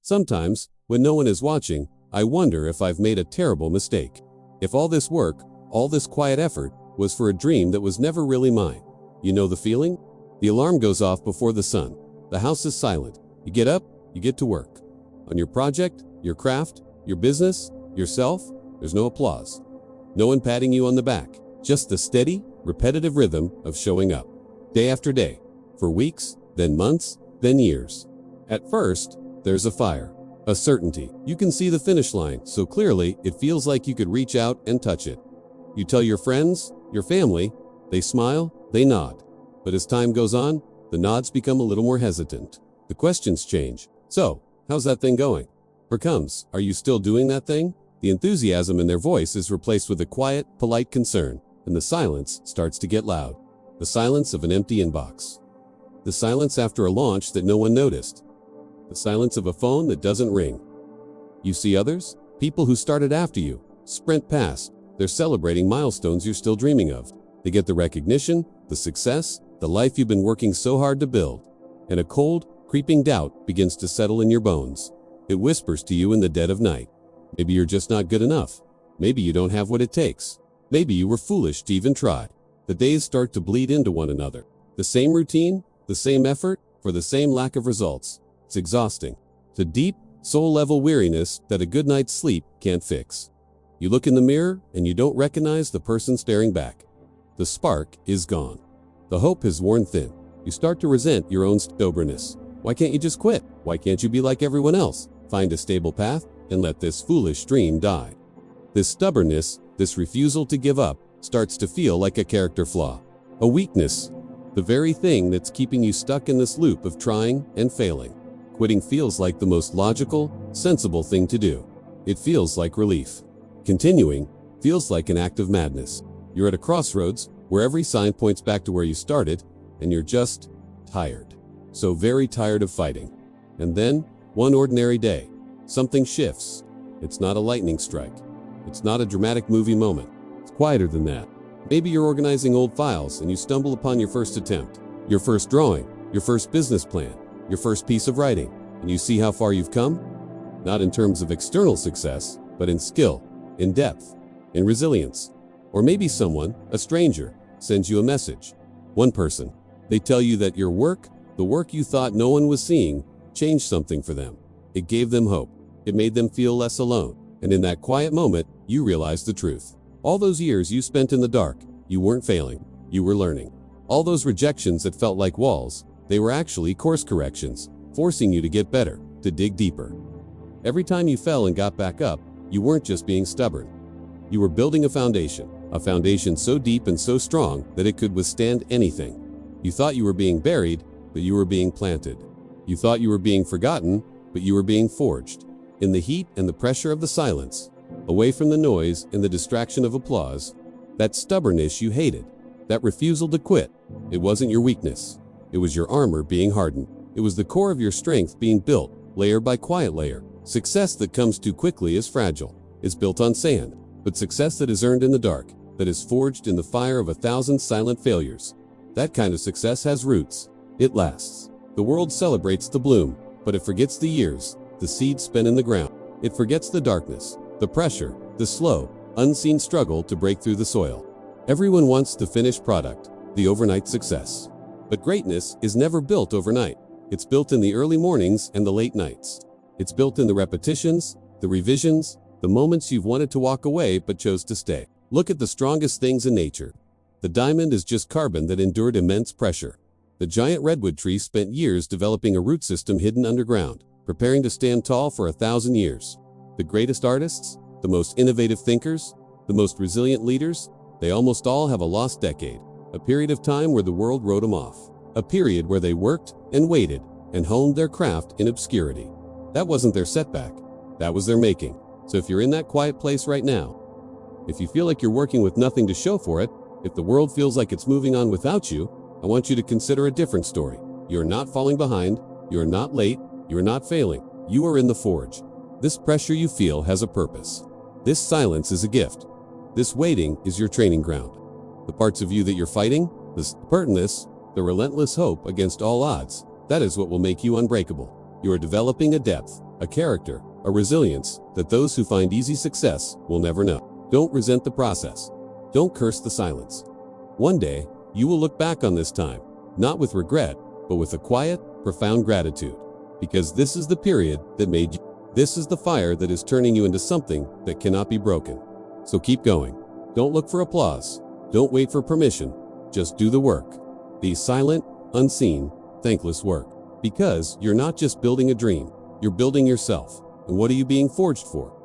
Sometimes, when no one is watching, I wonder if I've made a terrible mistake. If all this work, all this quiet effort, was for a dream that was never really mine. You know the feeling? The alarm goes off before the sun. The house is silent. You get up, you get to work. On your project, your craft, your business, yourself, there's no applause. No one patting you on the back. Just the steady, repetitive rhythm of showing up. Day after day. For weeks, then months, then years. At first, there's a fire. A certainty. You can see the finish line so clearly it feels like you could reach out and touch it. You tell your friends, your family, they smile, they nod. But as time goes on, the nods become a little more hesitant. The questions change. So, how's that thing going? Becomes, are you still doing that thing? The enthusiasm in their voice is replaced with a quiet, polite concern, and the silence starts to get loud. The silence of an empty inbox. The silence after a launch that no one noticed. The silence of a phone that doesn't ring. You see others? People who started after you, sprint past. They're celebrating milestones you're still dreaming of. They get the recognition, the success, the life you've been working so hard to build. And a cold, creeping doubt begins to settle in your bones. It whispers to you in the dead of night. Maybe you're just not good enough. Maybe you don't have what it takes. Maybe you were foolish to even try. The days start to bleed into one another. The same routine, the same effort, for the same lack of results. It's exhausting. It's a deep, soul-level weariness that a good night's sleep can't fix. You look in the mirror and you don't recognize the person staring back. The spark is gone. The hope has worn thin. You start to resent your own stubbornness. Why can't you just quit? Why can't you be like everyone else? Find a stable path and let this foolish dream die. This stubbornness, this refusal to give up, starts to feel like a character flaw. A weakness. The very thing that's keeping you stuck in this loop of trying and failing. Quitting feels like the most logical, sensible thing to do. It feels like relief. Continuing feels like an act of madness. You're at a crossroads where every sign points back to where you started, and you're just tired. So very tired of fighting. And then, one ordinary day, something shifts. It's not a lightning strike. It's not a dramatic movie moment. It's quieter than that. Maybe you're organizing old files and you stumble upon your first attempt, your first drawing, your first business plan, your first piece of writing, and you see how far you've come? Not in terms of external success, but in skill, in depth, in resilience. Or maybe someone, a stranger, sends you a message. One person. They tell you that your work, the work you thought no one was seeing, changed something for them. It gave them hope. It made them feel less alone. And in that quiet moment, you realize the truth. All those years you spent in the dark, you weren't failing. You were learning. All those rejections that felt like walls, they were actually course corrections, forcing you to get better, to dig deeper. Every time you fell and got back up, you weren't just being stubborn. You were building a foundation so deep and so strong that it could withstand anything. You thought you were being buried, but you were being planted. You thought you were being forgotten, but you were being forged. In the heat and the pressure of the silence, away from the noise and the distraction of applause, that stubbornness you hated, that refusal to quit, it wasn't your weakness. It was your armor being hardened. It was the core of your strength being built, layer by quiet layer. Success that comes too quickly is fragile. It's built on sand. But success that is earned in the dark, that is forged in the fire of 1,000 silent failures, that kind of success has roots. It lasts. The world celebrates the bloom, but it forgets the years, the seeds spent in the ground. It forgets the darkness, the pressure, the slow, unseen struggle to break through the soil. Everyone wants the finished product, the overnight success. But greatness is never built overnight. It's built in the early mornings and the late nights. It's built in the repetitions, the revisions, the moments you've wanted to walk away but chose to stay. Look at the strongest things in nature. The diamond is just carbon that endured immense pressure. The giant redwood tree spent years developing a root system hidden underground, preparing to stand tall for 1,000 years. The greatest artists, the most innovative thinkers, the most resilient leaders, they almost all have a lost decade, a period of time where the world wrote them off, a period where they worked and waited and honed their craft in obscurity. That wasn't their setback, that was their making. So if you're in that quiet place right now, if you feel like you're working with nothing to show for it, if the world feels like it's moving on without you, I want you to consider a different story. You're not falling behind, you're not late, you're not failing. You are in the forge. This pressure you feel has a purpose. This silence is a gift. This waiting is your training ground. The parts of you that you're fighting, the stubbornness, the relentless hope against all odds, that is what will make you unbreakable. You are developing a depth, a character, a resilience that those who find easy success will never know. Don't resent the process. Don't curse the silence. One day, you will look back on this time, not with regret, but with a quiet, profound gratitude. Because this is the period that made you. This is the fire that is turning you into something that cannot be broken. So keep going. Don't look for applause. Don't wait for permission. Just do the work. The silent, unseen, thankless work. Because you're not just building a dream, you're building yourself. And what are you being forged for?